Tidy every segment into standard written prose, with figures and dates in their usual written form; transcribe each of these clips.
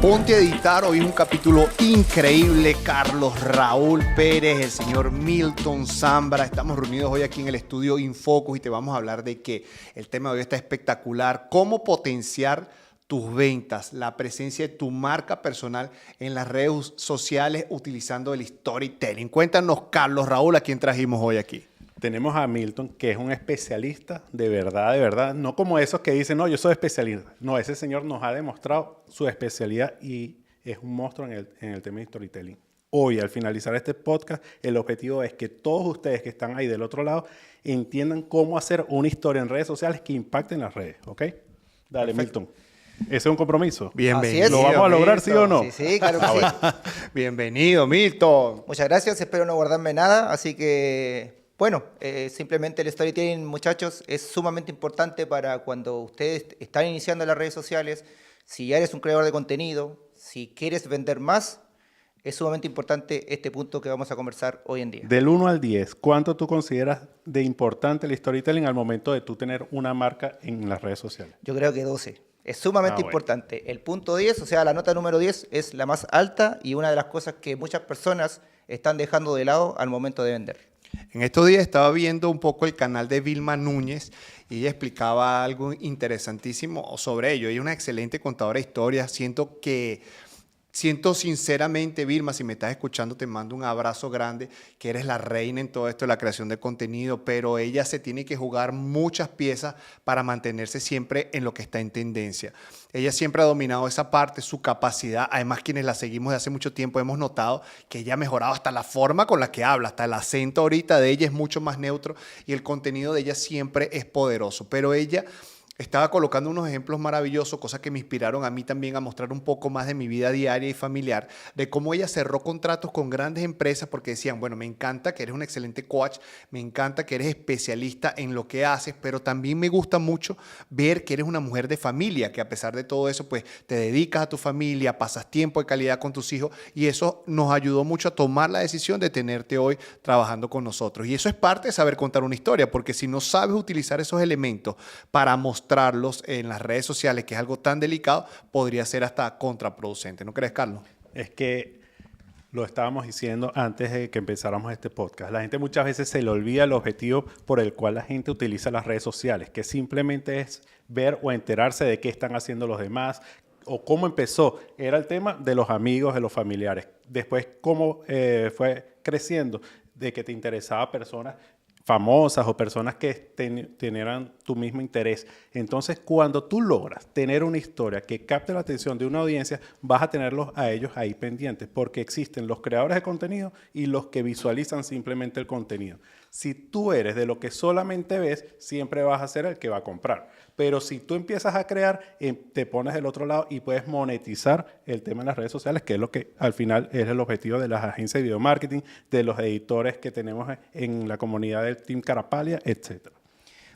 Ponte a Editar. Hoy es un capítulo increíble. Carlos Raúl Pérez, el señor Milton Zambra. Estamos reunidos hoy aquí en el estudio Infocus y te vamos a hablar de que el tema de hoy está espectacular. Cómo potenciar tus ventas, la presencia de tu marca personal en las redes sociales utilizando el storytelling. Cuéntanos, Carlos Raúl, ¿a quién trajimos hoy aquí? Tenemos a Milton, que es un especialista de verdad, no como esos que dicen, no, yo soy especialista. No, ese señor nos ha demostrado su especialidad y es un monstruo en el tema de storytelling. Hoy, al finalizar este podcast, el objetivo es que todos ustedes que están ahí del otro lado entiendan cómo hacer una historia en redes sociales que impacte en las redes, ¿ok? Dale, Perfecto. Milton. Ese es un compromiso. Bienvenido. ¿Lo vamos a lograr, sí o no? Sí, claro que sí. Bienvenido, Milton. Muchas gracias, espero no guardarme nada, así que, bueno, simplemente el storytelling, muchachos, es sumamente importante para cuando ustedes están iniciando las redes sociales. Si ya eres un creador de contenido, si quieres vender más, es sumamente importante este punto que vamos a conversar hoy en día. Del 1 al 10, ¿cuánto tú consideras de importante el storytelling al momento de tú tener una marca en las redes sociales? Yo creo que 12. Es sumamente Bueno. importante. El punto 10, o sea, la nota número 10 es la más alta y una de las cosas que muchas personas están dejando de lado al momento de vender. En estos días estaba viendo un poco el canal de Vilma Núñez y ella explicaba algo interesantísimo sobre ello. Ella es una excelente contadora de historias. Siento sinceramente, Vilma, si me estás escuchando, te mando un abrazo grande, que eres la reina en todo esto de la creación de contenido, pero ella se tiene que jugar muchas piezas para mantenerse siempre en lo que está en tendencia. Ella siempre ha dominado esa parte, su capacidad. Además, quienes la seguimos de hace mucho tiempo hemos notado que ella ha mejorado hasta la forma con la que habla, hasta el acento ahorita de ella es mucho más neutro y el contenido de ella siempre es poderoso. Pero ella estaba colocando unos ejemplos maravillosos, cosas que me inspiraron a mí también a mostrar un poco más de mi vida diaria y familiar, de cómo ella cerró contratos con grandes empresas porque decían, bueno, me encanta que eres un excelente coach, me encanta que eres especialista en lo que haces, pero también me gusta mucho ver que eres una mujer de familia, que a pesar de todo eso, pues te dedicas a tu familia, pasas tiempo de calidad con tus hijos y eso nos ayudó mucho a tomar la decisión de tenerte hoy trabajando con nosotros. Y eso es parte de saber contar una historia, porque si no sabes utilizar esos elementos para mostrarlos en las redes sociales, que es algo tan delicado, podría ser hasta contraproducente. ¿No crees, Carlos? Es que lo estábamos diciendo antes de que empezáramos este podcast. La gente muchas veces se le olvida el objetivo por el cual la gente utiliza las redes sociales, que simplemente es ver o enterarse de qué están haciendo los demás o cómo empezó. Era el tema de los amigos, de los familiares. Después, cómo fue creciendo, de que te interesaba personas famosas o personas que tenieran tu mismo interés. Entonces, cuando tú logras tener una historia que capte la atención de una audiencia, vas a tenerlos a ellos ahí pendientes, porque existen los creadores de contenido y los que visualizan simplemente el contenido. Si tú eres de lo que solamente ves, siempre vas a ser el que va a comprar. Pero si tú empiezas a crear, te pones del otro lado y puedes monetizar el tema en las redes sociales, que es lo que al final es el objetivo de las agencias de video marketing, de los editores que tenemos en la comunidad del Team Carapalia, etc.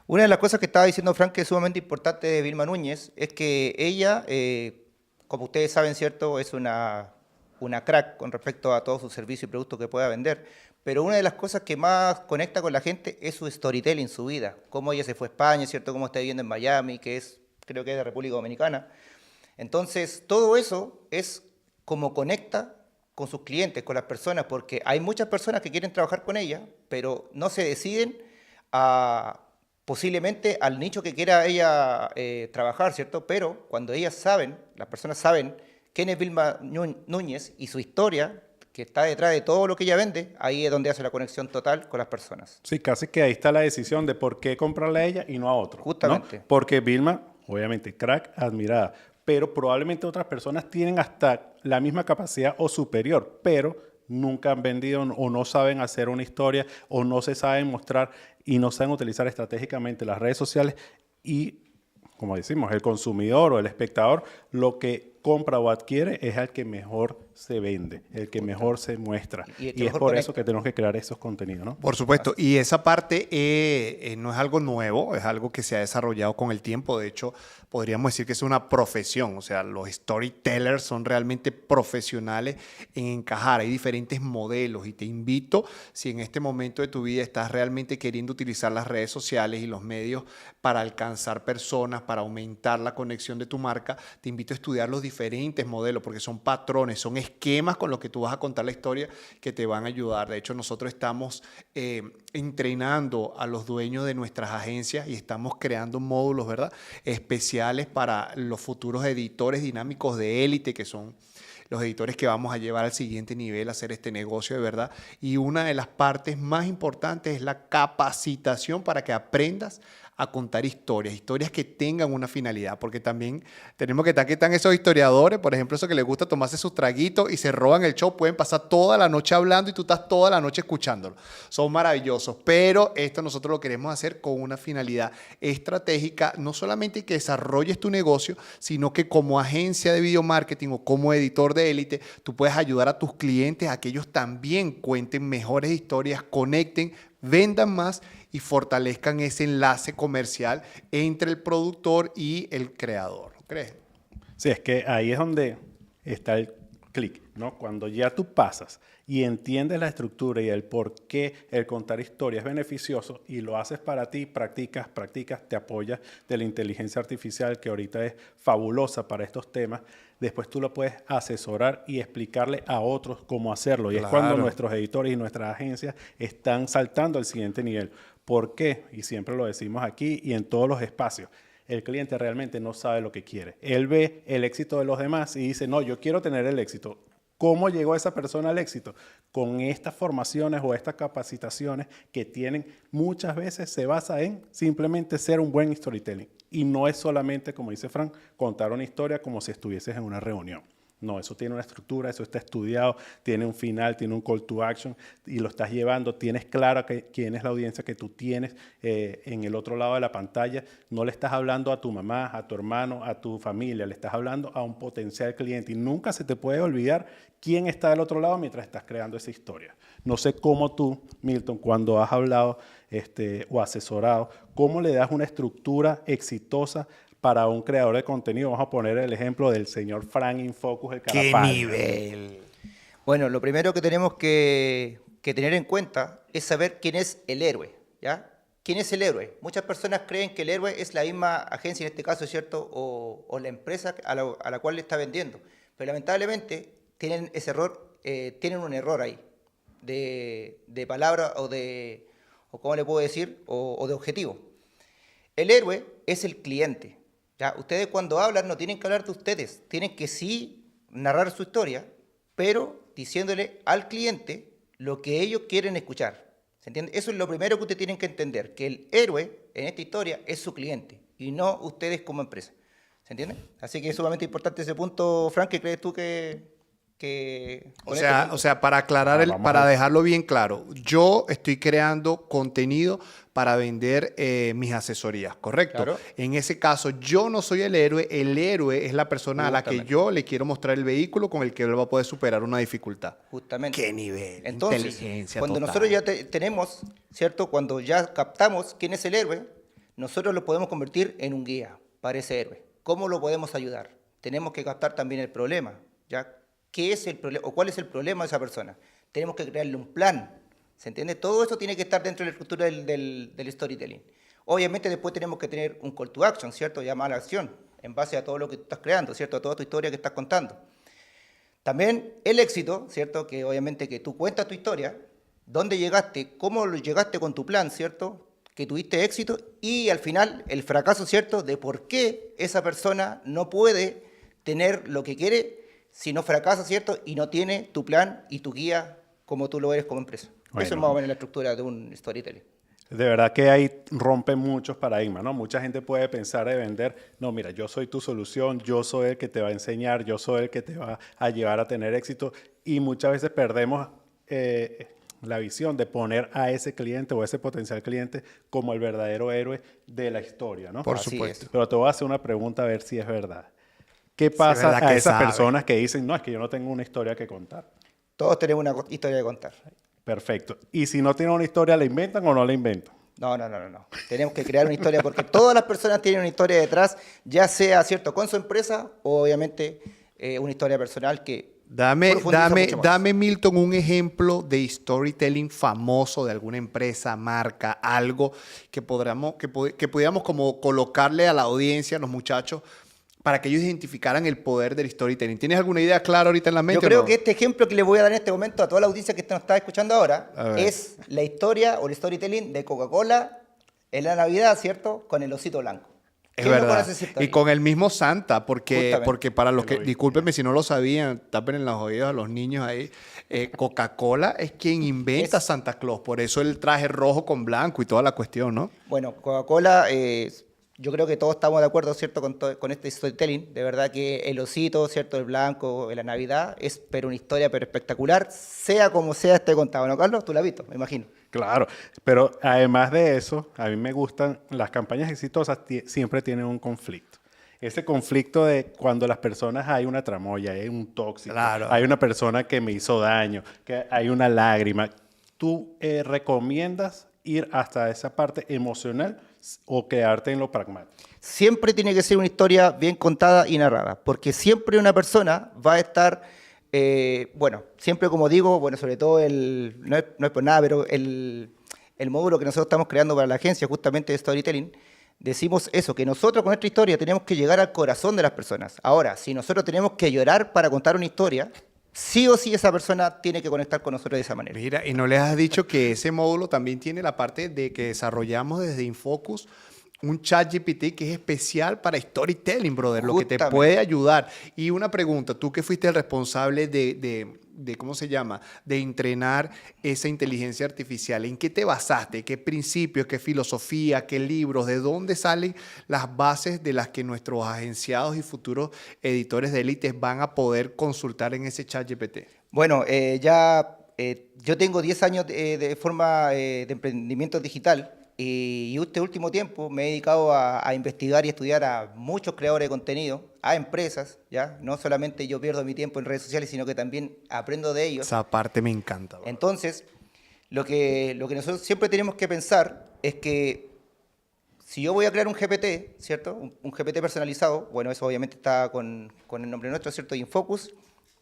Una de las cosas que estaba diciendo Frank que es sumamente importante de Vilma Núñez es que ella, como ustedes saben, ¿cierto?, es una crack con respecto a todos sus servicios y productos que pueda vender. Pero una de las cosas que más conecta con la gente es su storytelling, su vida. Cómo ella se fue a España, ¿cierto?, cómo está viviendo en Miami, creo que es de República Dominicana. Entonces, todo eso es como conecta con sus clientes, con las personas, porque hay muchas personas que quieren trabajar con ella, pero no se deciden posiblemente al nicho que quiera ella trabajar, ¿cierto? Pero cuando ellas saben, las personas saben quién es Vilma Núñez y su historia, que está detrás de todo lo que ella vende, ahí es donde hace la conexión total con las personas. Sí, casi que ahí está la decisión de por qué comprarle a ella y no a otro. Justamente. ¿No? Porque Vilma, obviamente, crack, admirada, pero probablemente otras personas tienen hasta la misma capacidad o superior, pero nunca han vendido o no saben hacer una historia o no se saben mostrar y no saben utilizar estratégicamente las redes sociales y, como decimos, el consumidor o el espectador lo que compra o adquiere es el que mejor se vende, el que mejor se muestra. Y es por eso que tenemos que crear esos contenidos, ¿no? Por supuesto. Y esa parte no es algo nuevo, es algo que se ha desarrollado con el tiempo. De hecho, podríamos decir que es una profesión. O sea, los storytellers son realmente profesionales en encajar. Hay diferentes modelos y te invito, si en este momento de tu vida estás realmente queriendo utilizar las redes sociales y los medios para alcanzar personas, para aumentar la conexión de tu marca, te invito a estudiar los diferentes modelos, porque son patrones, son esquemas con los que tú vas a contar la historia que te van a ayudar. De hecho, nosotros estamos entrenando a los dueños de nuestras agencias y estamos creando módulos, ¿verdad?, especiales para los futuros editores dinámicos de élite, que son los editores que vamos a llevar al siguiente nivel a hacer este negocio de verdad. Y una de las partes más importantes es la capacitación para que aprendas a contar historias que tengan una finalidad, porque también tenemos que estar que están esos historiadores, por ejemplo, esos que les gusta tomarse sus traguitos y se roban el show, pueden pasar toda la noche hablando y tú estás toda la noche escuchándolo. Son maravillosos, pero esto nosotros lo queremos hacer con una finalidad estratégica, no solamente que desarrolles tu negocio, sino que como agencia de video marketing o como editor de élite, tú puedes ayudar a tus clientes a que ellos también cuenten mejores historias, conecten, vendan más y fortalezcan ese enlace comercial entre el productor y el creador. ¿No crees? Sí, es que ahí es donde está el clic, ¿no? Cuando ya tú pasas y entiendes la estructura y el por qué el contar historias es beneficioso y lo haces para ti, practicas, te apoyas de la inteligencia artificial que ahorita es fabulosa para estos temas, después tú lo puedes asesorar y explicarle a otros cómo hacerlo. Y es cuando nuestros editores y nuestras agencias están saltando al siguiente nivel. ¿Por qué? Y siempre lo decimos aquí y en todos los espacios. El cliente realmente no sabe lo que quiere. Él ve el éxito de los demás y dice, no, yo quiero tener el éxito. ¿Cómo llegó esa persona al éxito? Con estas formaciones o estas capacitaciones que tienen, muchas veces se basa en simplemente ser un buen storytelling. Y no es solamente, como dice Frank, contar una historia como si estuvieses en una reunión. No, eso tiene una estructura, eso está estudiado, tiene un final, tiene un call to action y lo estás llevando. Tienes claro quién es la audiencia que tú tienes en el otro lado de la pantalla. No le estás hablando a tu mamá, a tu hermano, a tu familia, le estás hablando a un potencial cliente y nunca se te puede olvidar quién está del otro lado mientras estás creando esa historia. No sé cómo tú, Milton, cuando has hablado o asesorado, cómo le das una estructura exitosa para un creador de contenido. Vamos a poner el ejemplo del señor Frank Infocus, el Carapaz. ¡Qué nivel! Bueno, lo primero que tenemos que tener en cuenta es saber quién es el héroe, ¿ya? ¿Quién es el héroe? Muchas personas creen que el héroe es la misma agencia, en este caso, ¿cierto? O la empresa a la cual le está vendiendo. Pero lamentablemente tienen ese error, tienen un error ahí de palabra o ¿cómo le puedo decir? O de objetivo. El héroe es el cliente. ¿Ya? Ustedes cuando hablan no tienen que hablar de ustedes, tienen que sí narrar su historia, pero diciéndole al cliente lo que ellos quieren escuchar. ¿Se entiende? Eso es lo primero que ustedes tienen que entender, que el héroe en esta historia es su cliente y no ustedes como empresa. ¿Se entiende? Así que es sumamente importante ese punto, Frank. ¿Qué crees tú que O sea, para aclarar, para dejarlo bien claro, yo estoy creando contenido para vender mis asesorías, ¿correcto? Claro. En ese caso, yo no soy el héroe es la persona a la que yo le quiero mostrar el vehículo con el que él va a poder superar una dificultad. Justamente. ¡Qué nivel! Entonces, Inteligencia cuando total. nosotros ya tenemos, ¿cierto? Cuando ya captamos quién es el héroe, nosotros lo podemos convertir en un guía para ese héroe. ¿Cómo lo podemos ayudar? Tenemos que captar también el problema, ¿ya? ¿Qué es el problema o cuál es el problema de esa persona? Tenemos que crearle un plan. ¿Se entiende? Todo eso tiene que estar dentro de la estructura del storytelling. Obviamente después tenemos que tener un call to action, ¿cierto? Llamar a la acción en base a todo lo que tú estás creando, ¿cierto? A toda tu historia que estás contando. También el éxito, ¿cierto? Que obviamente que tú cuentas tu historia, dónde llegaste, cómo llegaste con tu plan, ¿cierto? Que tuviste éxito y al final el fracaso, ¿cierto? De por qué esa persona no puede tener lo que quiere si no fracasa, ¿cierto? Y no tiene tu plan y tu guía como tú lo eres como empresa. Bueno. Eso es más o menos la estructura de un storytelling. De verdad que ahí rompe muchos paradigmas, ¿no? Mucha gente puede pensar de vender, no, mira, yo soy tu solución, yo soy el que te va a enseñar, yo soy el que te va a llevar a tener éxito y muchas veces perdemos la visión de poner a ese cliente o ese potencial cliente como el verdadero héroe de la historia, ¿no? Por Así supuesto. es. Pero te voy a hacer una pregunta a ver si es verdad. ¿Qué pasa verdad a que esas sabe. personas que dicen, no, es que yo no tengo una historia que contar? Todos tenemos una historia de contar. Perfecto. ¿Y si no tienen una historia, la inventan o no la inventan? No. Tenemos que crear una historia porque todas las personas tienen una historia detrás, ya sea, ¿cierto? Con su empresa o obviamente una historia personal que profundiza mucho más. Dame, Milton, un ejemplo de storytelling famoso de alguna empresa, marca, algo que pudiéramos como colocarle a la audiencia, a los muchachos, para que ellos identificaran el poder del storytelling. ¿Tienes alguna idea clara ahorita en la mente? Yo creo o no? que este ejemplo que les voy a dar en este momento a toda la audiencia que nos está escuchando ahora A ver. es la historia o el storytelling de Coca-Cola en la Navidad, ¿cierto? Con el osito blanco. Es ¿Quién no verdad. conoce esa historia? Y con el mismo Santa, porque Justamente. para los Yo que, lo vi. discúlpenme si no lo sabían, tapen en los oídos a los niños ahí, Coca-Cola es quien inventa Es- Santa Claus, por eso el traje rojo con blanco y toda la cuestión, ¿no? Bueno, Coca-Cola, yo creo que todos estamos de acuerdo, ¿cierto? Con este storytelling. De verdad que el osito, ¿cierto? El blanco, en la Navidad, es pero una historia pero espectacular, sea como sea esté contado, ¿no, Carlos? Tú la has visto, me imagino. Claro, pero además de eso, a mí me gustan, las campañas exitosas siempre tienen un conflicto. Ese conflicto de cuando las personas hay una tramoya, hay un tóxico, Claro. hay una persona que me hizo daño, que hay una lágrima. ¿Tú recomiendas ir hasta esa parte emocional o quedarte en lo pragmático? Siempre tiene que ser una historia bien contada y narrada, porque siempre una persona va a estar, bueno, siempre como digo, bueno, sobre todo no es por nada, pero el módulo que nosotros estamos creando para la agencia, justamente de Storytelling, decimos eso, que nosotros con nuestra historia tenemos que llegar al corazón de las personas. Ahora, si nosotros tenemos que llorar para contar una historia, sí o sí esa persona tiene que conectar con nosotros de esa manera. Mira, y no les has dicho que ese módulo también tiene la parte de que desarrollamos desde Infocus un chat GPT que es especial para storytelling, brother, lo que te Justamente. puede ayudar. Y una pregunta, tú que fuiste el responsable de ¿cómo se llama? De entrenar esa inteligencia artificial, ¿en qué te basaste? ¿Qué principios, qué filosofía, qué libros? ¿De dónde salen las bases de las que nuestros agenciados y futuros editores de élites van a poder consultar en ese chat GPT? Bueno, yo tengo 10 años de forma de emprendimiento digital y este último tiempo me he dedicado a investigar y estudiar a muchos creadores de contenido, a empresas, ¿ya? No solamente yo pierdo mi tiempo en redes sociales, sino que también aprendo de ellos. Esa parte me encanta, bro. Entonces, lo que nosotros siempre tenemos que pensar es que si yo voy a crear un GPT, ¿cierto? Un GPT personalizado, bueno, eso obviamente está con el nombre nuestro, ¿cierto? Infocus.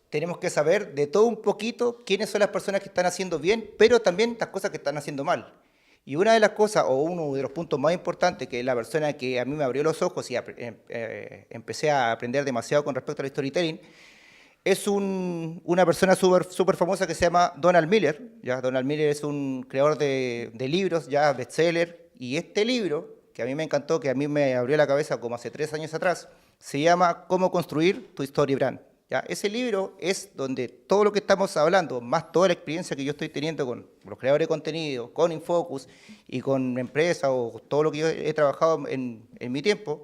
Tenemos que saber de todo un poquito quiénes son las personas que están haciendo bien, pero también las cosas que están haciendo mal. Y una de las cosas, o uno de los puntos más importantes, que es la persona que a mí me abrió los ojos y empecé a aprender demasiado con respecto al storytelling, es una persona súper famosa que se llama Donald Miller. ¿Ya? Donald Miller es un creador de libros, ya bestseller, y este libro, que a mí me encantó, que a mí me abrió la cabeza como hace 3 años atrás, se llama Cómo construir tu story brand. ¿Ya? Ese libro es donde todo lo que estamos hablando, más toda la experiencia que yo estoy teniendo con los creadores de contenido, con Infocus y con empresas o todo lo que yo he trabajado en mi tiempo,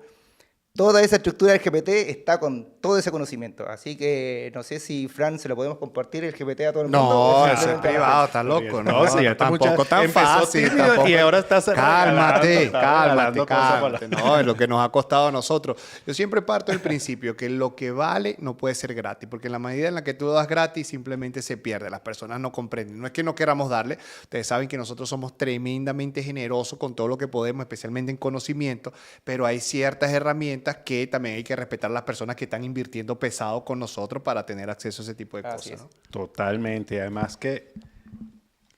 toda esa estructura del GPT está con todo ese conocimiento. Así que no sé si, Fran, se lo podemos compartir el GPT a todo el mundo. No, o eso es simplemente a la privado, gente. está loco. No, No, sí, ya está tampoco mucha- tan empezó fácil. tímido Tampoco. y ahora está Cálmate, regalando cosas por cálmate. No, es lo que nos ha costado a nosotros. Yo siempre parto del principio que lo que vale no puede ser gratis, porque en la medida en la que tú das gratis simplemente se pierde. Las personas no comprenden. No es que no queramos darle. Ustedes saben que nosotros somos tremendamente generosos con todo lo que podemos, especialmente en conocimiento, pero hay ciertas herramientas que también hay que respetar a las personas que están invirtiendo pesado con nosotros para tener acceso a ese tipo de Así cosas. es. ¿no? Totalmente. Además que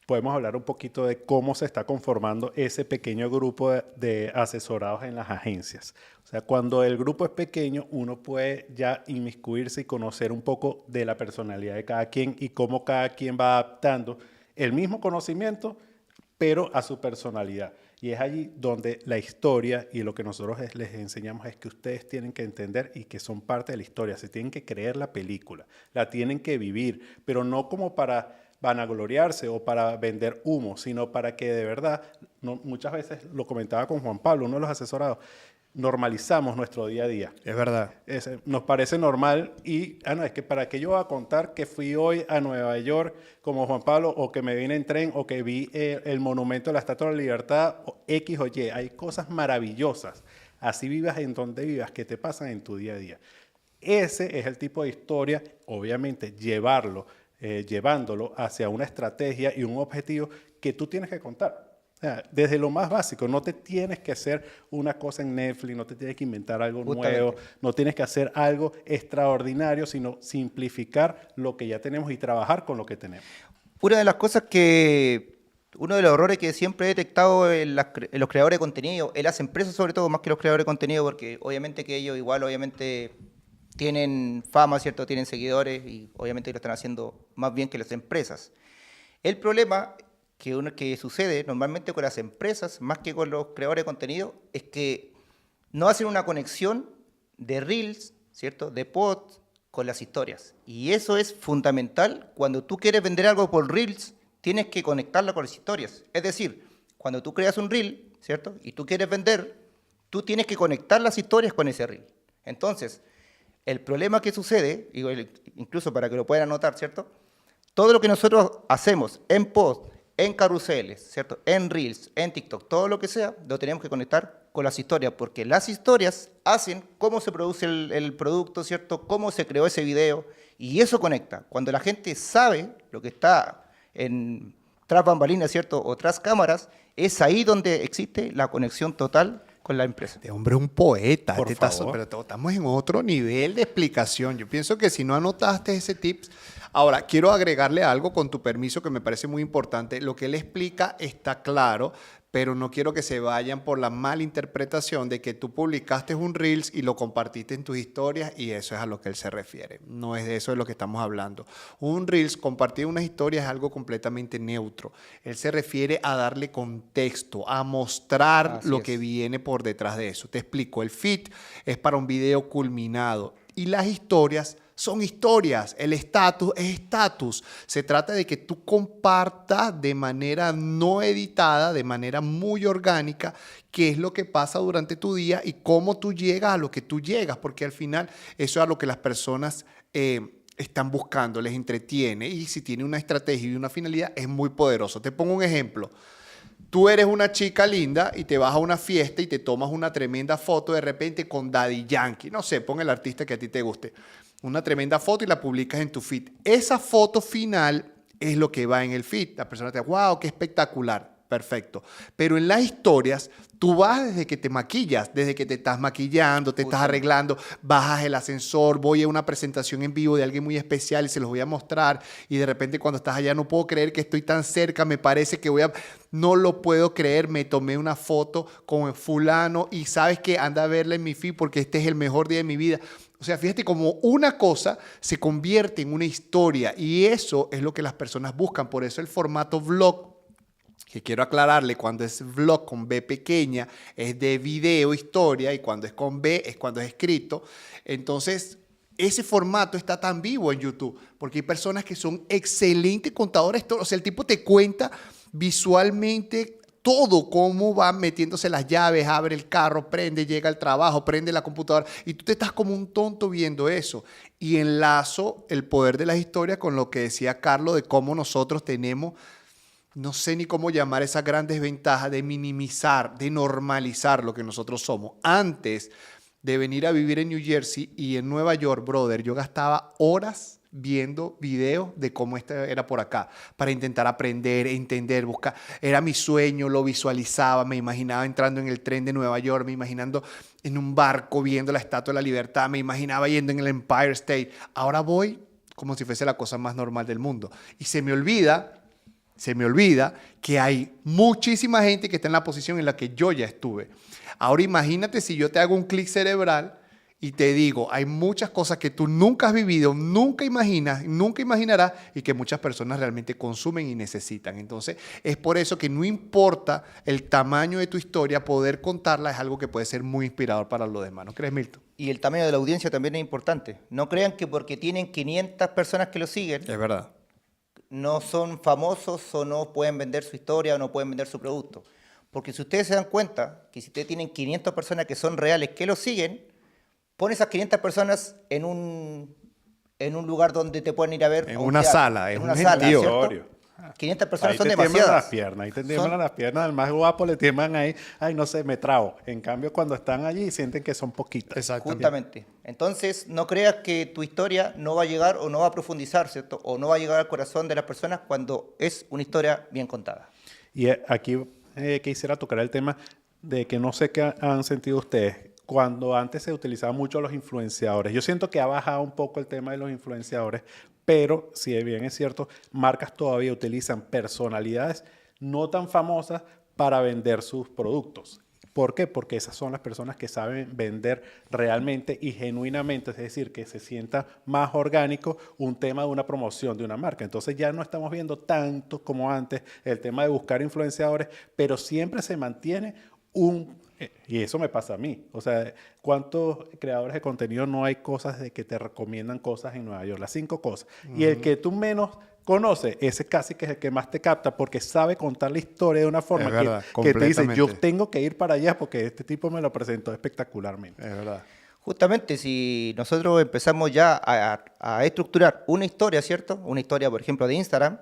podemos hablar un poquito de cómo se está conformando ese pequeño grupo de asesorados en las agencias. O sea, cuando el grupo es pequeño, uno puede ya inmiscuirse y conocer un poco de la personalidad de cada quien y cómo cada quien va adaptando el mismo conocimiento, pero a su personalidad. Y es allí donde la historia y lo que nosotros les enseñamos es que ustedes tienen que entender y que son parte de la historia. Se tienen que creer la película, la tienen que vivir, pero no como para vanagloriarse o para vender humo, sino para que de verdad, muchas veces lo comentaba con Juan Pablo, uno de los asesorados, normalizamos nuestro día a día. Es verdad. Nos parece normal y, no, es que para qué yo voy a contar que fui hoy a Nueva York como Juan Pablo o que me vine en tren o que vi el monumento de la Estatua de la Libertad o X o Y. Hay cosas maravillosas, así vivas en donde vivas, que te pasan en tu día a día. Ese es el tipo de historia, obviamente, llevándolo hacia una estrategia y un objetivo que tú tienes que contar. O sea, desde lo más básico, no te tienes que hacer una cosa en Netflix, no te tienes que inventar algo Justamente. nuevo, no tienes que hacer algo extraordinario, sino simplificar lo que ya tenemos y trabajar con lo que tenemos. Una de las cosas que uno de los errores que siempre he detectado en los creadores de contenido, en las empresas sobre todo, más que los creadores de contenido, porque obviamente que ellos igual, obviamente, tienen fama, ¿cierto? Tienen seguidores y obviamente lo están haciendo más bien que las empresas. El problema que sucede normalmente con las empresas, más que con los creadores de contenido, es que no hacen una conexión de Reels, ¿cierto? De posts con las historias. Y eso es fundamental. Cuando tú quieres vender algo por Reels, tienes que conectarla con las historias. Es decir, cuando tú creas un Reel, ¿cierto? Y tú quieres vender, tú tienes que conectar las historias con ese Reel. Entonces, el problema que sucede, incluso para que lo puedan anotar, ¿cierto? Todo lo que nosotros hacemos en post, en carruseles, ¿cierto? En Reels, en TikTok, todo lo que sea, lo tenemos que conectar con las historias, porque las historias hacen cómo se produce el producto, ¿cierto? Cómo se creó ese video, y eso conecta. Cuando la gente sabe lo que está tras bambalinas, ¿cierto? O tras cámaras, es ahí donde existe la conexión total con la empresa. Este hombre es un poeta, Por favor. pero estamos en otro nivel de explicación. Yo pienso que si no anotaste ese tips, ahora quiero agregarle algo con tu permiso que me parece muy importante. Lo que él explica está claro, pero no quiero que se vayan por la mala interpretación de que tú publicaste un Reels y lo compartiste en tus historias y eso es a lo que él se refiere. No es de eso de lo que estamos hablando. Un Reels, compartir unas historias es algo completamente neutro. Él se refiere a darle contexto, a mostrar Así lo es. que viene por detrás de eso. Te explico, el feed es para un video culminado y las historias son historias, el estatus es estatus. Se trata de que tú compartas de manera no editada, de manera muy orgánica, qué es lo que pasa durante tu día y cómo tú llegas a lo que tú llegas, porque al final eso es a lo que las personas están buscando, les entretiene y si tiene una estrategia y una finalidad es muy poderoso. Te pongo un ejemplo. Tú eres una chica linda y te vas a una fiesta y te tomas una tremenda foto de repente con Daddy Yankee. No sé, pon el artista que a ti te guste. Una tremenda foto y la publicas en tu feed. Esa foto final es lo que va en el feed. La persona te dice, wow, qué espectacular. Perfecto. Pero en las historias, tú vas desde que te maquillas, desde que te estás maquillando, te estás arreglando, bajas el ascensor, voy a una presentación en vivo de alguien muy especial y se los voy a mostrar y de repente cuando estás allá no puedo creer que estoy tan cerca, me parece que no lo puedo creer, me tomé una foto con fulano y sabes que anda a verla en mi feed porque este es el mejor día de mi vida. O sea, fíjate cómo una cosa se convierte en una historia y eso es lo que las personas buscan. Por eso el formato vlog, que quiero aclararle, cuando es vlog con B pequeña, es de video, historia, y cuando es con B es cuando es escrito. Entonces, ese formato está tan vivo en YouTube, porque hay personas que son excelentes contadores. O sea, el tipo te cuenta visualmente todo, cómo va metiéndose las llaves, abre el carro, prende, llega al trabajo, prende la computadora, y tú te estás como un tonto viendo eso. Y enlazo el poder de las historias con lo que decía Carlos de cómo nosotros tenemos, no sé ni cómo llamar esas grandes ventajas de minimizar, de normalizar lo que nosotros somos. Antes de venir a vivir en New Jersey y en Nueva York, brother, yo gastaba horas viendo videos de cómo era por acá, para intentar aprender, entender, buscar. Era mi sueño, lo visualizaba, me imaginaba entrando en el tren de Nueva York, me imaginando en un barco viendo la Estatua de la Libertad, me imaginaba yendo en el Empire State. Ahora voy como si fuese la cosa más normal del mundo. Y se me olvida que hay muchísima gente que está en la posición en la que yo ya estuve. Ahora imagínate si yo te hago un clic cerebral y te digo, hay muchas cosas que tú nunca has vivido, nunca imaginas, nunca imaginarás y que muchas personas realmente consumen y necesitan. Entonces, es por eso que no importa el tamaño de tu historia, poder contarla es algo que puede ser muy inspirador para los demás. ¿No crees, Milton? Y el tamaño de la audiencia también es importante. No crean que porque tienen 500 personas que lo siguen, Es verdad. no son famosos o no pueden vender su historia o no pueden vender su producto. Porque si ustedes se dan cuenta que si ustedes tienen 500 personas que son reales, que lo siguen, pon esas 500 personas en un lugar donde te pueden ir a ver. En a un una teatro, sala, en en una un sala, gentío. ¿cierto? 500 personas Ahí son te tiemblan demasiadas. las piernas, ahí te tiemblan las piernas, al más guapo le tiemblan ahí, ay, no sé, me trago. En cambio, cuando están allí sienten que son poquitas. Justamente. Entonces, no creas que tu historia no va a llegar o no va a profundizar, ¿cierto? O no va a llegar al corazón de las personas cuando es una historia bien contada. Y aquí quisiera tocar el tema de que no sé qué han sentido ustedes. Cuando antes se utilizaban mucho los influenciadores. Yo siento que ha bajado un poco el tema de los influenciadores, pero si bien es cierto, marcas todavía utilizan personalidades no tan famosas para vender sus productos. ¿Por qué? Porque esas son las personas que saben vender realmente y genuinamente, es decir, que se sienta más orgánico un tema de una promoción de una marca. Entonces ya no estamos viendo tanto como antes el tema de buscar influenciadores, pero siempre se mantiene y eso me pasa a mí. O sea, ¿cuántos creadores de contenido no hay cosas de que te recomiendan cosas en Nueva York? Las 5 cosas. Y el que tú menos conoce, ese casi que es el que más te capta porque sabe contar la historia de una forma que te dice, yo tengo que ir para allá porque este tipo me lo presentó espectacularmente. Es verdad. Justamente si nosotros empezamos ya a estructurar una historia, ¿cierto? Una historia, por ejemplo, de Instagram,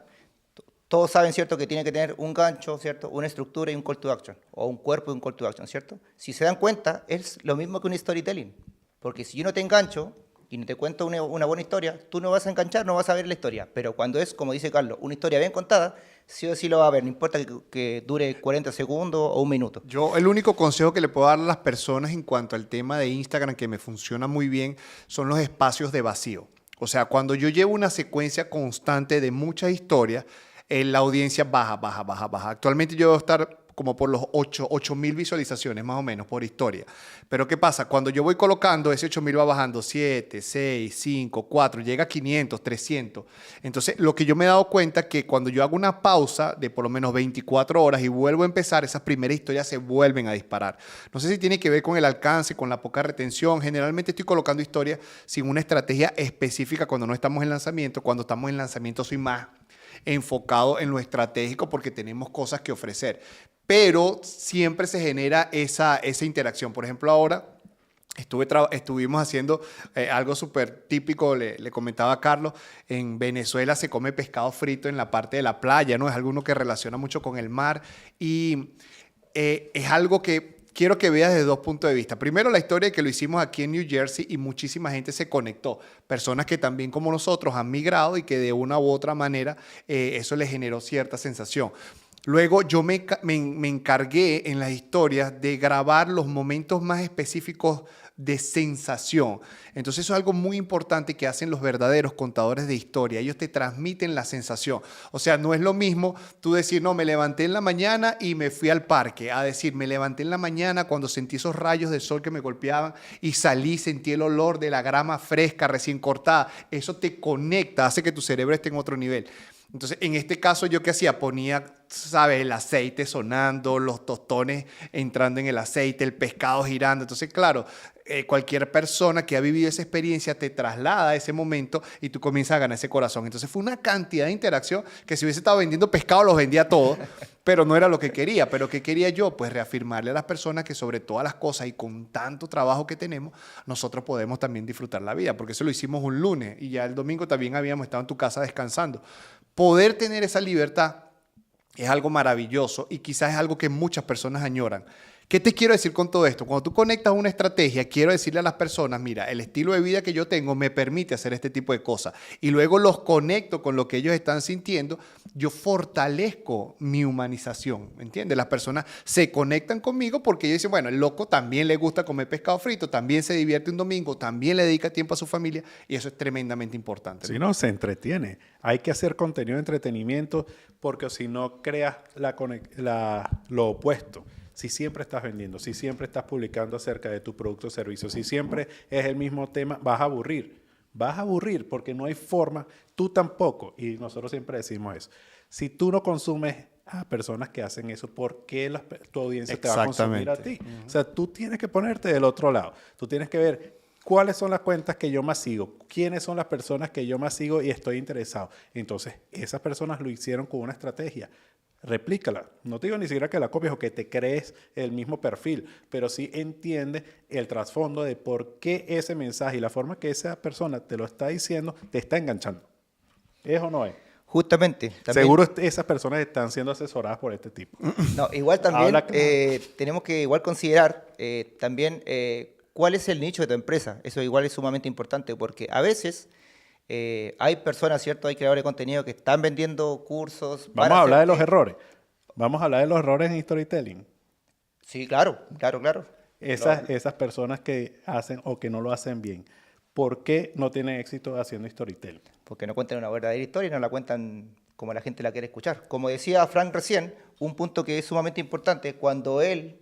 todos saben, ¿cierto?, que tiene que tener un gancho, ¿cierto?, una estructura y un call to action, o un cuerpo y un call to action, ¿cierto? Si se dan cuenta, es lo mismo que un storytelling, porque si yo no te engancho y no te cuento una buena historia, tú no vas a enganchar, no vas a ver la historia, pero cuando es, como dice Carlos, una historia bien contada, sí o sí lo va a ver, no importa que dure 40 segundos o un minuto. Yo el único consejo que le puedo dar a las personas en cuanto al tema de Instagram que me funciona muy bien son los espacios de vacío. O sea, cuando yo llevo una secuencia constante de muchas historias, la audiencia baja. Actualmente yo debo estar como por los 8.000 visualizaciones más o menos por historia. Pero ¿qué pasa? Cuando yo voy colocando, ese 8.000 va bajando 7, 6, 5, 4, llega a 500, 300. Entonces, lo que yo me he dado cuenta es que cuando yo hago una pausa de por lo menos 24 horas y vuelvo a empezar, esas primeras historias se vuelven a disparar. No sé si tiene que ver con el alcance, con la poca retención. Generalmente estoy colocando historias sin una estrategia específica cuando no estamos en lanzamiento. Cuando estamos en lanzamiento soy más enfocado en lo estratégico porque tenemos cosas que ofrecer. Pero siempre se genera esa interacción. Por ejemplo, ahora estuvimos haciendo algo súper típico, le comentaba a Carlos, en Venezuela se come pescado frito en la parte de la playa, ¿no? Es algo que relaciona mucho con el mar y es algo que quiero que veas desde 2 puntos de vista. Primero, la historia de que lo hicimos aquí en New Jersey y muchísima gente se conectó. Personas que también como nosotros han migrado y que de una u otra manera eso les generó cierta sensación. Luego yo me encargué en las historias de grabar los momentos más específicos de sensación. Entonces eso es algo muy importante que hacen los verdaderos contadores de historia. Ellos te transmiten la sensación. O sea, no es lo mismo tú decir, no, me levanté en la mañana y me fui al parque, a decir, me levanté en la mañana cuando sentí esos rayos de sol que me golpeaban y salí, sentí el olor de la grama fresca, recién cortada. Eso te conecta, hace que tu cerebro esté en otro nivel. Entonces, en este caso, ¿yo qué hacía? Ponía, ¿sabes? El aceite sonando, los tostones entrando en el aceite, el pescado girando. Entonces, claro, cualquier persona que ha vivido esa experiencia te traslada a ese momento y tú comienzas a ganar ese corazón. Entonces, fue una cantidad de interacción que si hubiese estado vendiendo pescado, los vendía todos, pero no era lo que quería. ¿Pero qué quería yo? Pues reafirmarle a las personas que sobre todas las cosas y con tanto trabajo que tenemos, nosotros podemos también disfrutar la vida, porque eso lo hicimos un lunes y ya el domingo también habíamos estado en tu casa descansando. Poder tener esa libertad es algo maravilloso y quizás es algo que muchas personas añoran. ¿Qué te quiero decir con todo esto? Cuando tú conectas una estrategia, quiero decirle a las personas, mira, el estilo de vida que yo tengo me permite hacer este tipo de cosas. Y luego los conecto con lo que ellos están sintiendo, yo fortalezco mi humanización, ¿me entiendes? Las personas se conectan conmigo porque ellos dicen, bueno, el loco también le gusta comer pescado frito, también se divierte un domingo, también le dedica tiempo a su familia y eso es tremendamente importante. Si no, se entretiene. Hay que hacer contenido de entretenimiento porque si no creas lo opuesto. Si siempre estás vendiendo, si siempre estás publicando acerca de tu producto o servicio, si siempre es el mismo tema, vas a aburrir. Vas a aburrir porque no hay forma, tú tampoco, y nosotros siempre decimos eso. Si tú no consumes a personas que hacen eso, ¿por qué tu audiencia te va a consumir a ti? O sea, tú tienes que ponerte del otro lado. Tú tienes que ver cuáles son las cuentas que yo más sigo, quiénes son las personas que yo más sigo y estoy interesado. Entonces, esas personas lo hicieron con una estrategia. Replícala. No te digo ni siquiera que la copies o que te crees el mismo perfil, pero sí entiende el trasfondo de por qué ese mensaje y la forma que esa persona te lo está diciendo te está enganchando. ¿Es o no es? Justamente. También, seguro esas personas están siendo asesoradas por este tipo. No, igual también tenemos que igual considerar también cuál es el nicho de tu empresa. Eso igual es sumamente importante porque a veces hay personas, ¿cierto? Hay creadores de contenido que están vendiendo cursos. Vamos a hablar de los errores. Vamos a hablar de los errores en storytelling. Sí, claro. Esas personas que hacen o que no lo hacen bien, ¿por qué no tienen éxito haciendo storytelling? Porque no cuentan una verdadera historia y no la cuentan como la gente la quiere escuchar. Como decía Frank recién, un punto que es sumamente importante, cuando él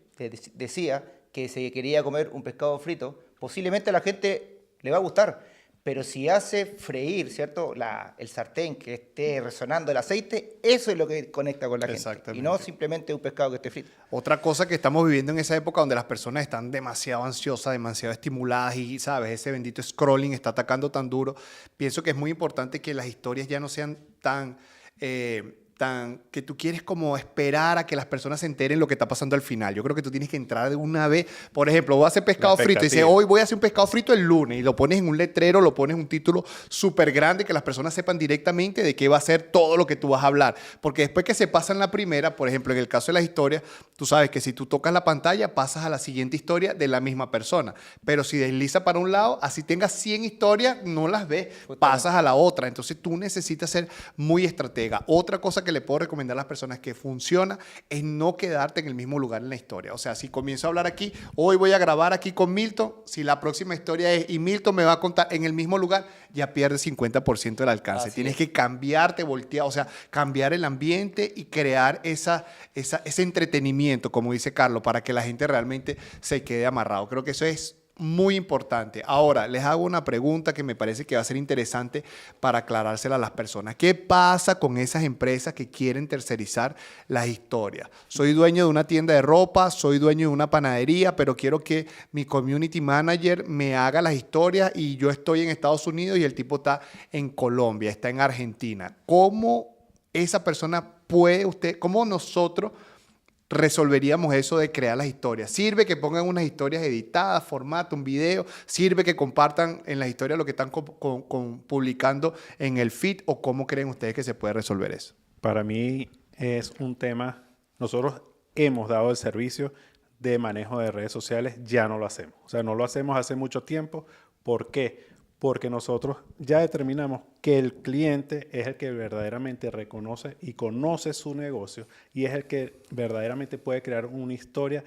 decía que se quería comer un pescado frito, posiblemente a la gente le va a gustar, pero si hace freír, ¿cierto? El sartén que esté resonando el aceite, eso es lo que conecta con la gente. Exactamente. Y no simplemente un pescado que esté frito. Otra cosa que estamos viviendo en esa época donde las personas están demasiado ansiosas, demasiado estimuladas y, ¿sabes? Ese bendito scrolling está atacando tan duro. Pienso que es muy importante que las historias ya no sean tan que tú quieres como esperar a que las personas se enteren lo que está pasando al final. Yo creo que tú tienes que entrar de una vez. Por ejemplo, voy a hacer pescado frito y dices, hoy voy a hacer un pescado frito el lunes, y lo pones en un letrero, lo pones en un título súper grande que las personas sepan directamente de qué va a ser todo lo que tú vas a hablar. Porque después que se pasa en la primera, por ejemplo, en el caso de las historias, tú sabes que si tú tocas la pantalla, pasas a la siguiente historia de la misma persona. Pero si desliza para un lado, así tengas 100 historias, no las ves, pasas a la otra. Entonces tú necesitas ser muy estratega. Otra cosa que le puedo recomendar a las personas que funciona es no quedarte en el mismo lugar en la historia. O sea, si comienzo a hablar aquí, hoy voy a grabar aquí con Milton, si la próxima historia es y Milton me va a contar en el mismo lugar, ya pierdes 50% del alcance. Tienes que cambiarte, voltear, o sea, cambiar el ambiente y crear ese entretenimiento, como dice Carlos, para que la gente realmente se quede amarrado. Creo que eso es muy importante. Ahora, les hago una pregunta que me parece que va a ser interesante para aclarársela a las personas. ¿Qué pasa con esas empresas que quieren tercerizar las historias? Soy dueño de una tienda de ropa, soy dueño de una panadería, pero quiero que mi community manager me haga las historias y yo estoy en Estados Unidos y el tipo está en Colombia, está en Argentina. ¿Cómo esa persona cómo nosotros resolveríamos eso de crear las historias? ¿Sirve que pongan unas historias editadas, formato, un video? ¿Sirve que compartan en las historias lo que están publicando en el feed? ¿O cómo creen ustedes que se puede resolver eso? Para mí es un tema, nosotros hemos dado el servicio de manejo de redes sociales, ya no lo hacemos. O sea, no lo hacemos hace mucho tiempo. ¿Por qué? Porque nosotros ya determinamos que el cliente es el que verdaderamente reconoce y conoce su negocio y es el que verdaderamente puede crear una historia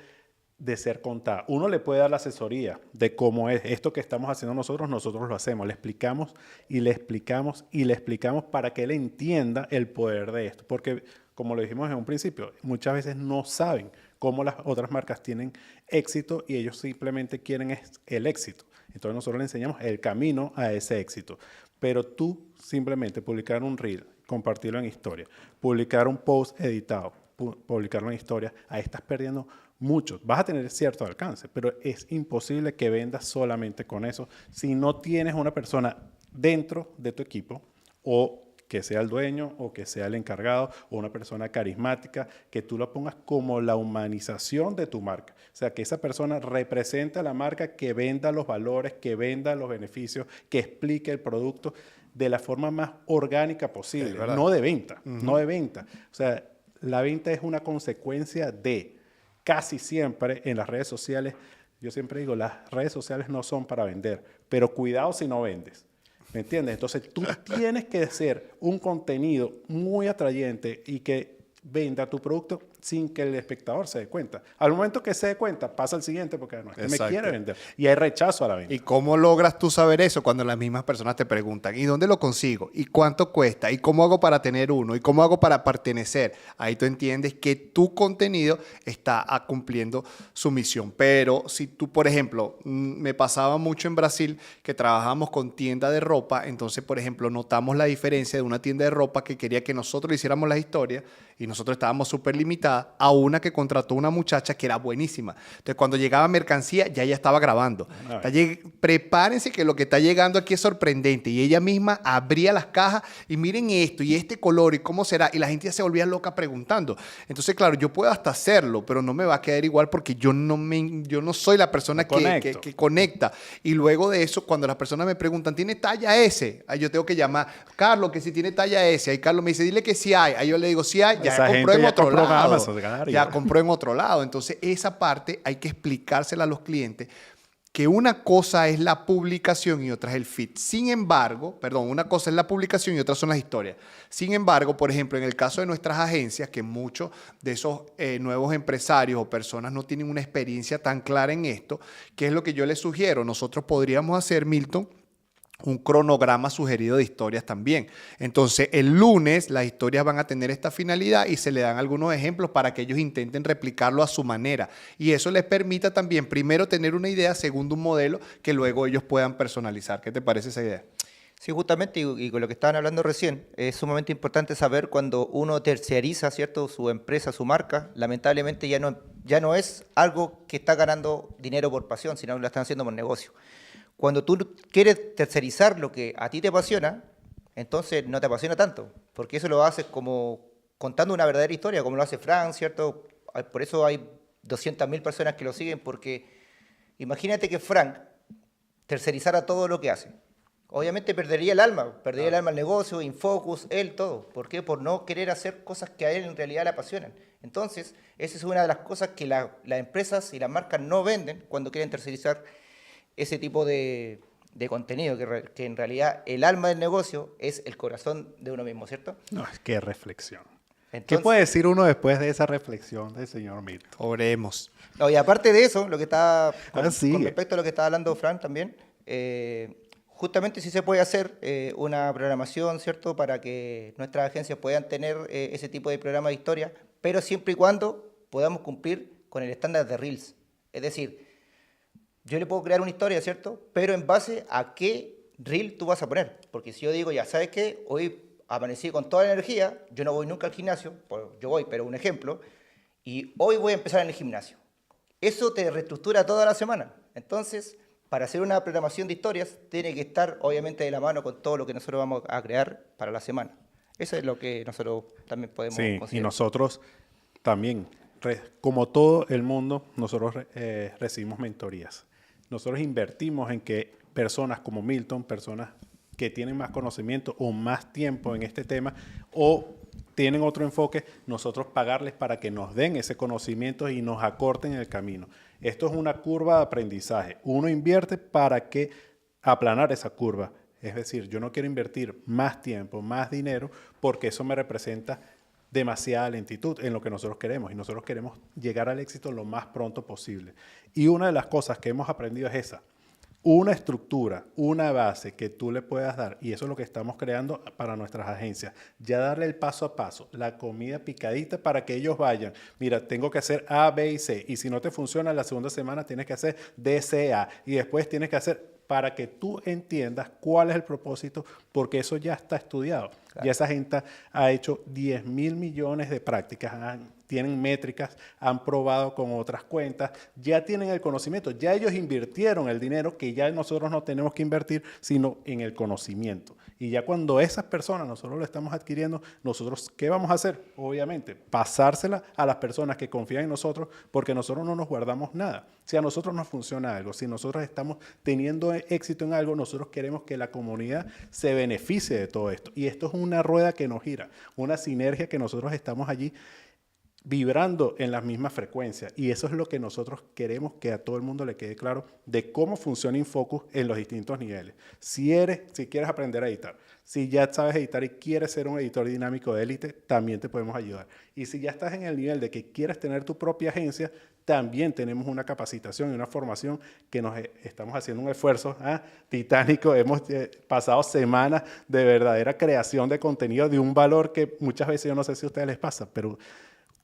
de ser contada. Uno le puede dar la asesoría de cómo es esto que estamos haciendo nosotros lo hacemos. Le explicamos y le explicamos y le explicamos para que él entienda el poder de esto. Porque, como lo dijimos en un principio, muchas veces no saben cómo las otras marcas tienen éxito y ellos simplemente quieren el éxito. Entonces nosotros le enseñamos el camino a ese éxito. Pero tú simplemente publicar un reel, compartirlo en historia, publicar un post editado, publicarlo en historia, ahí estás perdiendo mucho. Vas a tener cierto alcance, pero es imposible que vendas solamente con eso si no tienes una persona dentro de tu equipo o que sea el dueño o que sea el encargado o una persona carismática, que tú lo pongas como la humanización de tu marca. O sea, que esa persona represente a la marca, que venda los valores, que venda los beneficios, que explique el producto de la forma más orgánica posible, no de venta, no de venta. O sea, la venta es una consecuencia de, casi siempre en las redes sociales, yo siempre digo, las redes sociales no son para vender, pero cuidado si no vendes. ¿Me entiendes? Entonces tú tienes que hacer un contenido muy atrayente y que venda tu producto sin que el espectador se dé cuenta. Al momento que se dé cuenta, pasa al siguiente porque no, me quiere vender. Y hay rechazo a la venta. ¿Y cómo logras tú saber eso cuando las mismas personas te preguntan, ¿y dónde lo consigo? ¿Y cuánto cuesta? ¿Y cómo hago para tener uno? ¿Y cómo hago para pertenecer? Ahí tú entiendes que tu contenido está cumpliendo su misión. Pero si tú, por ejemplo, me pasaba mucho en Brasil que trabajábamos con tienda de ropa, entonces, por ejemplo, notamos la diferencia de una tienda de ropa que quería que nosotros hiciéramos la historia y nosotros estábamos súper limitados a una que contrató una muchacha que era buenísima. Entonces, cuando llegaba mercancía, ya ella estaba grabando. Prepárense que lo que está llegando aquí es sorprendente. Y ella misma abría las cajas y miren esto y este color y cómo será. Y la gente ya se volvía loca preguntando. Entonces, claro, yo puedo hasta hacerlo, pero no me va a quedar igual porque yo no soy la persona que conecta. Y luego de eso, cuando las personas me preguntan, ¿tiene talla S? Ahí yo tengo que llamar, Carlos, que si tiene talla S. Ahí Carlos me dice, dile que sí hay. Ahí yo le digo, sí hay. Ya compró en otro lado. Ya compró en otro lado. Entonces, esa parte hay que explicársela a los clientes, que una cosa es la publicación y otra es el feed. Sin embargo, una cosa es la publicación y otra son las historias. Sin embargo, por ejemplo, en el caso de nuestras agencias, que muchos de esos nuevos empresarios o personas no tienen una experiencia tan clara en esto, ¿qué es lo que yo les sugiero? Nosotros podríamos hacer, Milton, un cronograma sugerido de historias también. Entonces, el lunes las historias van a tener esta finalidad y se le dan algunos ejemplos para que ellos intenten replicarlo a su manera. Y eso les permita también, primero, tener una idea, segundo, un modelo que luego ellos puedan personalizar. ¿Qué te parece esa idea? Sí, justamente, y con lo que estaban hablando recién, es sumamente importante saber cuando uno terciariza, ¿cierto?, su empresa, su marca, lamentablemente ya no es algo que está ganando dinero por pasión, sino que lo están haciendo por negocio. Cuando tú quieres tercerizar lo que a ti te apasiona, entonces no te apasiona tanto, porque eso lo haces como contando una verdadera historia, como lo hace Frank, ¿cierto? Por eso hay 200.000 personas que lo siguen, porque imagínate que Frank tercerizara todo lo que hace. Obviamente perdería el alma al negocio, Infocus, él, todo. ¿Por qué? Por no querer hacer cosas que a él en realidad le apasionan. Entonces, esa es una de las cosas que las empresas y las marcas no venden cuando quieren tercerizar ese tipo de contenido, que en realidad el alma del negocio es el corazón de uno mismo, ¿cierto? No, es que reflexión. Entonces, ¿Qué puede decir uno después de esa reflexión del señor Milton? Oremos. no, y aparte de eso, lo que está sigue. con respecto a lo que estaba hablando Fran también, justamente sí se puede hacer una programación, ¿cierto?, para que nuestras agencias puedan tener ese tipo de programa de historia, pero siempre y cuando podamos cumplir con el estándar de Reels. Es decir, yo le puedo crear una historia, ¿cierto?, pero en base a qué Reel tú vas a poner. Porque si yo digo, ya sabes qué, hoy amanecí con toda la energía, yo no voy nunca al gimnasio, pues yo voy, pero un ejemplo, y hoy voy a empezar en el gimnasio. Eso te reestructura toda la semana. Entonces, para hacer una programación de historias, tiene que estar obviamente de la mano con todo lo que nosotros vamos a crear para la semana. Eso es lo que nosotros también podemos considerar. Y nosotros también, como todo el mundo, nosotros recibimos mentorías. Nosotros invertimos en que personas como Milton, personas que tienen más conocimiento o más tiempo en este tema o tienen otro enfoque, nosotros pagarles para que nos den ese conocimiento y nos acorten el camino. Esto es una curva de aprendizaje. Uno invierte para que aplanar esa curva. Es decir, yo no quiero invertir más tiempo, más dinero, porque eso me representa demasiada lentitud en lo que nosotros queremos. Y nosotros queremos llegar al éxito lo más pronto posible. Y una de las cosas que hemos aprendido es esa. Una estructura, una base que tú le puedas dar, y eso es lo que estamos creando para nuestras agencias, ya darle el paso a paso, la comida picadita para que ellos vayan. Mira, tengo que hacer A, B y C, y si no te funciona la segunda semana tienes que hacer D, C, A, y después tienes que hacer para que tú entiendas cuál es el propósito, porque eso ya está estudiado. Claro. Ya esa gente ha hecho 10.000 millones de prácticas, tienen métricas, han probado con otras cuentas, ya tienen el conocimiento, ya ellos invirtieron el dinero que ya nosotros no tenemos que invertir, sino en el conocimiento. Y ya cuando esas personas nosotros lo estamos adquiriendo, nosotros, ¿qué vamos a hacer? Obviamente, pasársela a las personas que confían en nosotros, porque nosotros no nos guardamos nada. Si a nosotros nos funciona algo, si nosotros estamos teniendo éxito en algo, nosotros queremos que la comunidad se beneficie de todo esto. Y esto es una rueda que nos gira, una sinergia que nosotros estamos allí vibrando en las mismas frecuencias. Y eso es lo que nosotros queremos que a todo el mundo le quede claro de cómo funciona Infocus en los distintos niveles. Si quieres aprender a editar, si ya sabes editar y quieres ser un editor dinámico de élite, también te podemos ayudar. Y si ya estás en el nivel de que quieres tener tu propia agencia, también tenemos una capacitación y una formación que nos estamos haciendo un esfuerzo titánico. Hemos pasado semanas de verdadera creación de contenido de un valor que muchas veces, yo no sé si a ustedes les pasa, pero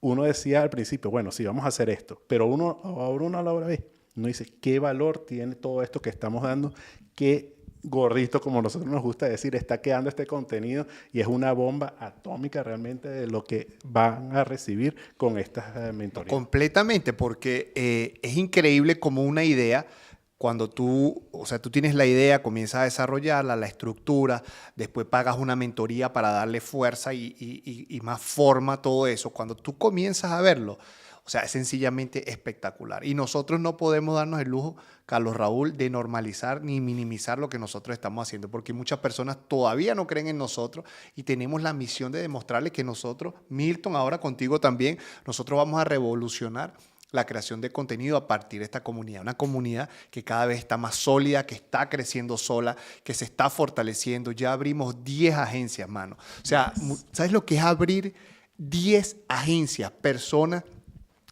uno decía al principio, bueno, sí, vamos a hacer esto, pero ahora uno a la hora ve, uno dice, ¿qué valor tiene todo esto que estamos dando? ¿Qué gordito, como nosotros nos gusta decir, está quedando este contenido? Y es una bomba atómica realmente de lo que van a recibir con estas mentorías. Completamente, porque es increíble como una idea, cuando tú tienes la idea, comienzas a desarrollarla, la estructura, después pagas una mentoría para darle fuerza y más forma a todo eso. Cuando tú comienzas a verlo, o sea, es sencillamente espectacular. Y nosotros no podemos darnos el lujo, Carlos Raúl, de normalizar ni minimizar lo que nosotros estamos haciendo, porque muchas personas todavía no creen en nosotros y tenemos la misión de demostrarles que nosotros, Milton, ahora contigo también, nosotros vamos a revolucionar la creación de contenido a partir de esta comunidad. Una comunidad que cada vez está más sólida, que está creciendo sola, que se está fortaleciendo. Ya abrimos 10 agencias, mano. O sea, ¿sabes lo que es abrir 10 agencias? Personas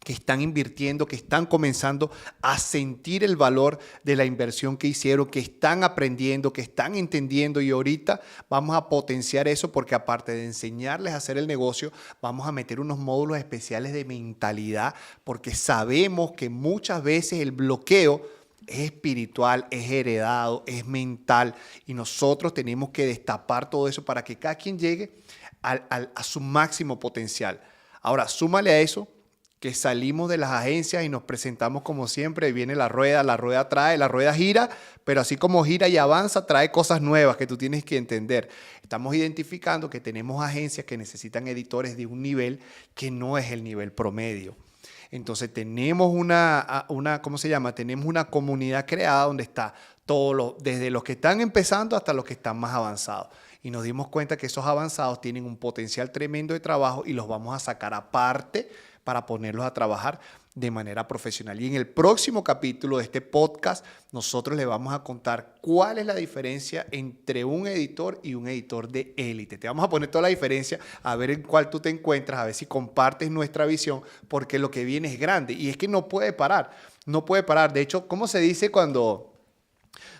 que están invirtiendo, que están comenzando a sentir el valor de la inversión que hicieron, que están aprendiendo, que están entendiendo, y ahorita vamos a potenciar eso porque aparte de enseñarles a hacer el negocio, vamos a meter unos módulos especiales de mentalidad porque sabemos que muchas veces el bloqueo es espiritual, es heredado, es mental, y nosotros tenemos que destapar todo eso para que cada quien llegue a su máximo potencial. Ahora, súmale a eso que salimos de las agencias y nos presentamos como siempre, viene la rueda trae, la rueda gira, pero así como gira y avanza, trae cosas nuevas que tú tienes que entender. Estamos identificando que tenemos agencias que necesitan editores de un nivel que no es el nivel promedio. Entonces tenemos ¿cómo se llama? Tenemos una comunidad creada donde está desde los que están empezando hasta los que están más avanzados. Y nos dimos cuenta que esos avanzados tienen un potencial tremendo de trabajo y los vamos a sacar aparte para ponerlos a trabajar de manera profesional. Y en el próximo capítulo de este podcast, nosotros les vamos a contar cuál es la diferencia entre un editor y un editor de élite. Te vamos a poner toda la diferencia, a ver en cuál tú te encuentras, a ver si compartes nuestra visión, porque lo que viene es grande. Y es que no puede parar, no puede parar. De hecho, ¿cómo se dice cuando...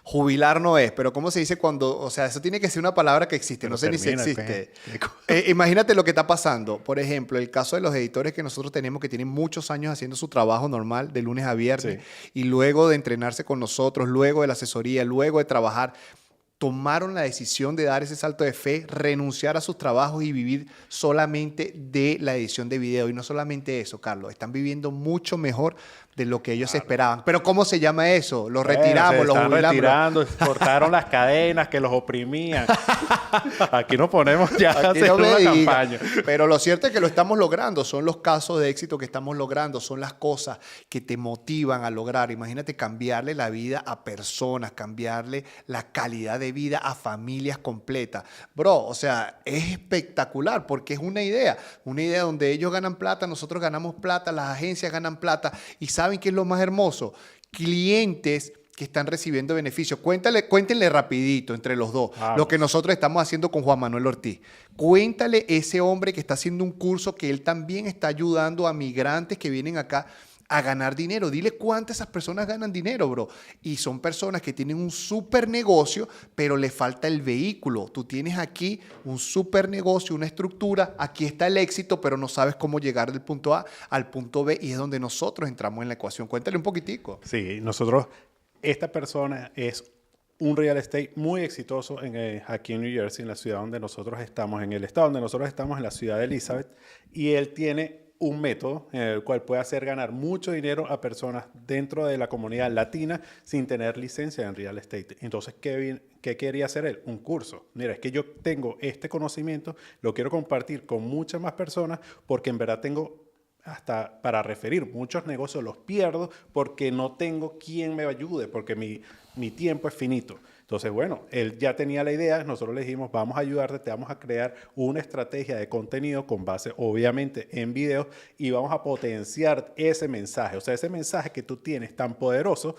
Jubilar no es, pero ¿cómo se dice cuando? O sea, eso tiene que ser una palabra que existe, Pero no sé ni si termina, existe. Imagínate lo que está pasando. Por ejemplo, el caso de los editores que nosotros tenemos que tienen muchos años haciendo su trabajo normal de lunes a viernes, Sí. y luego de entrenarse con nosotros, luego de la asesoría, luego de trabajar, tomaron la decisión de dar ese salto de fe, renunciar a sus trabajos y vivir solamente de la edición de video. Y no solamente eso, Carlos, están viviendo mucho mejor de lo que ellos esperaban. Pero ¿cómo se llama eso? Los retiramos, los jubilamos. Retirando, cortaron las cadenas que los oprimían. Aquí nos ponemos ya a hacer una campaña. Pero lo cierto es que lo estamos logrando. Son los casos de éxito que estamos logrando. Son las cosas que te motivan a lograr. Imagínate cambiarle la vida a personas, cambiarle la calidad de vida a familias completas. Bro, o sea, es espectacular porque es una idea donde ellos ganan plata, nosotros ganamos plata, las agencias ganan plata. Y ¿saben qué es lo más hermoso? Clientes que están recibiendo beneficios. Cuéntenle rapidito entre los dos lo que nosotros estamos haciendo con Juan Manuel Ortiz. Cuéntale ese hombre que está haciendo un curso que él también está ayudando a migrantes que vienen acá a ganar dinero. Dile cuántas esas personas ganan dinero, bro. Y son personas que tienen un súper negocio, pero le falta el vehículo. Tú tienes aquí un súper negocio, una estructura. Aquí está el éxito, pero no sabes cómo llegar del punto A al punto B, y es donde nosotros entramos en la ecuación. Cuéntale un poquitico. Sí, esta persona es un real estate muy exitoso aquí en New Jersey, en la ciudad donde nosotros estamos, en el estado donde nosotros estamos, en la ciudad de Elizabeth, y él tiene un método en el cual puede hacer ganar mucho dinero a personas dentro de la comunidad latina sin tener licencia en real estate. Entonces, ¿qué quería hacer él? Un curso. Mira, es que yo tengo este conocimiento, lo quiero compartir con muchas más personas porque en verdad tengo hasta para referir. Muchos negocios los pierdo porque no tengo quien me ayude, porque mi tiempo es finito. Entonces, bueno, él ya tenía la idea, nosotros le dijimos, vamos a ayudarte, te vamos a crear una estrategia de contenido con base, obviamente, en videos, y vamos a potenciar ese mensaje. O sea, ese mensaje que tú tienes tan poderoso,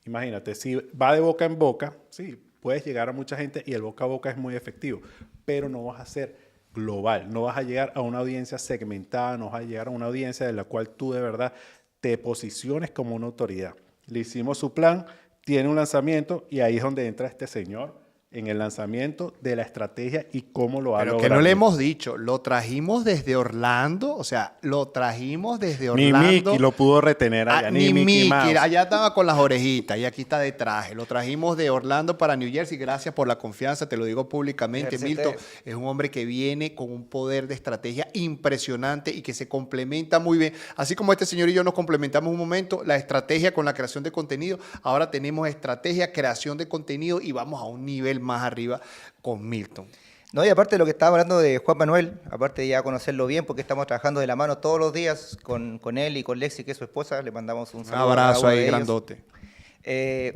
imagínate, si va de boca en boca, sí, puedes llegar a mucha gente y el boca a boca es muy efectivo, pero no vas a ser global, no vas a llegar a una audiencia segmentada, no vas a llegar a una audiencia de la cual tú de verdad te posiciones como una autoridad. Le hicimos su plan, tiene un lanzamiento y ahí es donde entra este señor en el lanzamiento de la estrategia y cómo lo ha logrado. Pero que no le hemos dicho, lo trajimos desde Orlando, o sea, lo trajimos desde Ni Orlando. Mickey lo pudo retener allá, Ni Mickey, Mouse. allá estaba con las orejitas y aquí está de traje. Lo trajimos de Orlando para New Jersey, gracias por la confianza, te lo digo públicamente. Gracias. Milton es un hombre que viene con un poder de estrategia impresionante y que se complementa muy bien. Así como este señor y yo nos complementamos un momento, la estrategia con la creación de contenido, ahora tenemos estrategia, creación de contenido y vamos a un nivel más arriba con Milton. No, y aparte de lo que estaba hablando de Juan Manuel, aparte de ya conocerlo bien, porque estamos trabajando de la mano todos los días con él y con Lexi, que es su esposa, le mandamos un saludo. Un abrazo a ahí ellos. grandote.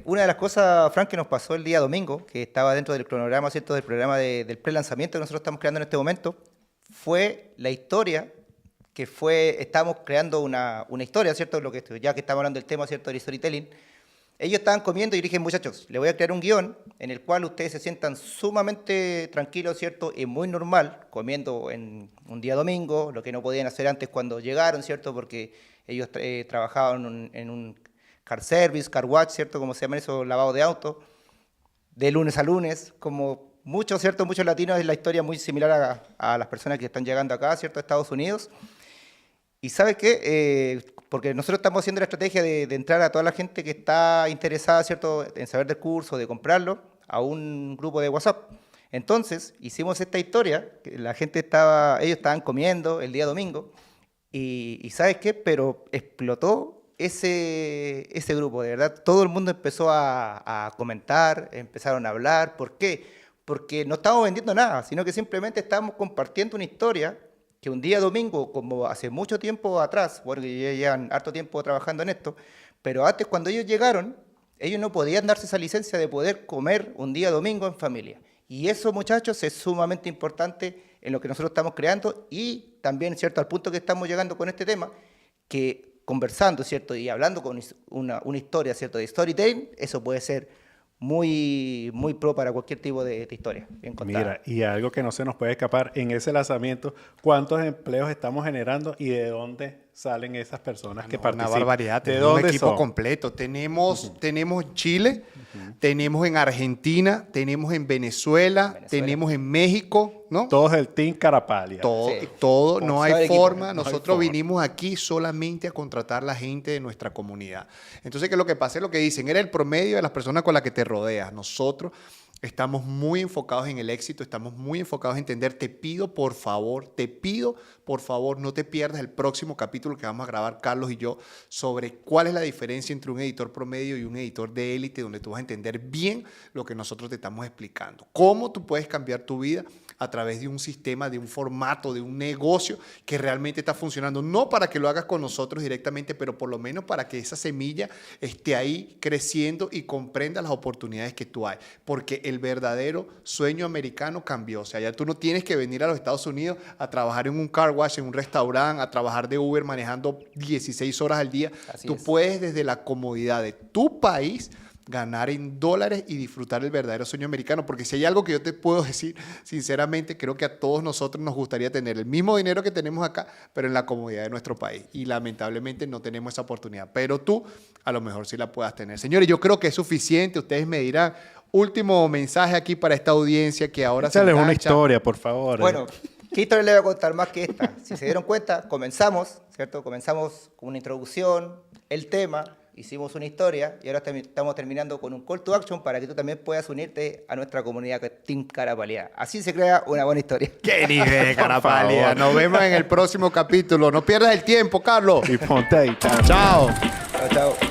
Una de las cosas, Frank, que nos pasó el día domingo, que estaba dentro del cronograma, ¿cierto?, del programa del pre-lanzamiento que nosotros estamos creando en este momento, fue la historia que estamos creando una historia, ¿cierto?, ya que estamos hablando del tema, ¿cierto?, del storytelling. Ellos estaban comiendo y dije, muchachos, les voy a crear un guión en el cual ustedes se sientan sumamente tranquilos, ¿cierto? Y muy normal, comiendo en un día domingo, lo que no podían hacer antes cuando llegaron, ¿cierto? Porque Ellos trabajaban en un car service, car wash, ¿cierto? Como se llama eso, lavado de auto, de lunes a lunes, como muchos, ¿cierto? Muchos latinos, es la historia muy similar a las personas que están llegando acá, ¿cierto? A Estados Unidos. Y ¿sabe qué? Porque nosotros estamos haciendo la estrategia de entrar a toda la gente que está interesada, ¿cierto? En saber del curso, de comprarlo, a un grupo de WhatsApp. Entonces, hicimos esta historia, que la gente ellos estaban comiendo el día domingo, y ¿sabes qué? Pero explotó ese grupo, de verdad. Todo el mundo empezó a comentar, empezaron a hablar. ¿Por qué? Porque no estábamos vendiendo nada, sino que simplemente estábamos compartiendo una historia que un día domingo, como hace mucho tiempo atrás, porque ya llevan harto tiempo trabajando en esto, pero antes cuando ellos llegaron, ellos no podían darse esa licencia de poder comer un día domingo en familia. Y eso, muchachos, es sumamente importante en lo que nosotros estamos creando y también, ¿cierto?, al punto que estamos llegando con este tema, que conversando, ¿cierto?, y hablando con una historia, ¿cierto?, de storytelling, eso puede ser muy, muy pro para cualquier tipo de historia bien contada. Mira, y algo que no se nos puede escapar, en ese lanzamiento, ¿cuántos empleos estamos generando y de dónde salen esas personas que participan? Una barbaridad, ¿De tenemos un dónde equipo son? completo. Tenemos en Chile, tenemos en Argentina, tenemos en Venezuela, tenemos en México, ¿no? Todos el Team Carapalia. Todo, Como no todo hay el equipo, forma. no hay Nosotros forma. vinimos aquí solamente a contratar la gente de nuestra comunidad. Entonces, ¿qué es lo que pasa? Es lo que dicen, era el promedio de las personas con las que te rodeas. Nosotros estamos muy enfocados en el éxito, estamos muy enfocados en entender. Te pido, por favor, no te pierdas el próximo capítulo que vamos a grabar Carlos y yo sobre cuál es la diferencia entre un editor promedio y un editor de élite, donde tú vas a entender bien lo que nosotros te estamos explicando. Cómo tú puedes cambiar tu vida a través de un sistema, de un formato, de un negocio que realmente está funcionando. No para que lo hagas con nosotros directamente, pero por lo menos para que esa semilla esté ahí creciendo y comprenda las oportunidades que tú hay. Porque el verdadero sueño americano cambió. O sea, ya tú no tienes que venir a los Estados Unidos a trabajar en un car wash, en un restaurante, a trabajar de Uber manejando 16 horas al día. Tú puedes desde la comodidad de tu país ganar en dólares y disfrutar el verdadero sueño americano. Porque si hay algo que yo te puedo decir, sinceramente, creo que a todos nosotros nos gustaría tener el mismo dinero que tenemos acá, pero en la comodidad de nuestro país. Y lamentablemente no tenemos esa oportunidad. Pero tú, a lo mejor sí la puedas tener. Señores, yo creo que es suficiente. Ustedes me dirán. Último mensaje aquí para esta audiencia que ahora Échales se una engancha. historia, por favor. Bueno, ¿qué historia le voy a contar más que esta? Si se dieron cuenta, comenzamos, ¿cierto? Comenzamos con una introducción, el tema, hicimos una historia y ahora estamos terminando con un call to action para que tú también puedas unirte a nuestra comunidad Team Carapalia. Así se crea una buena historia. ¡Qué nivel, Carapalia! Nos vemos en el próximo capítulo. No pierdas el tiempo, Carlos. Y ponte ahí. Chao. Chao, chao.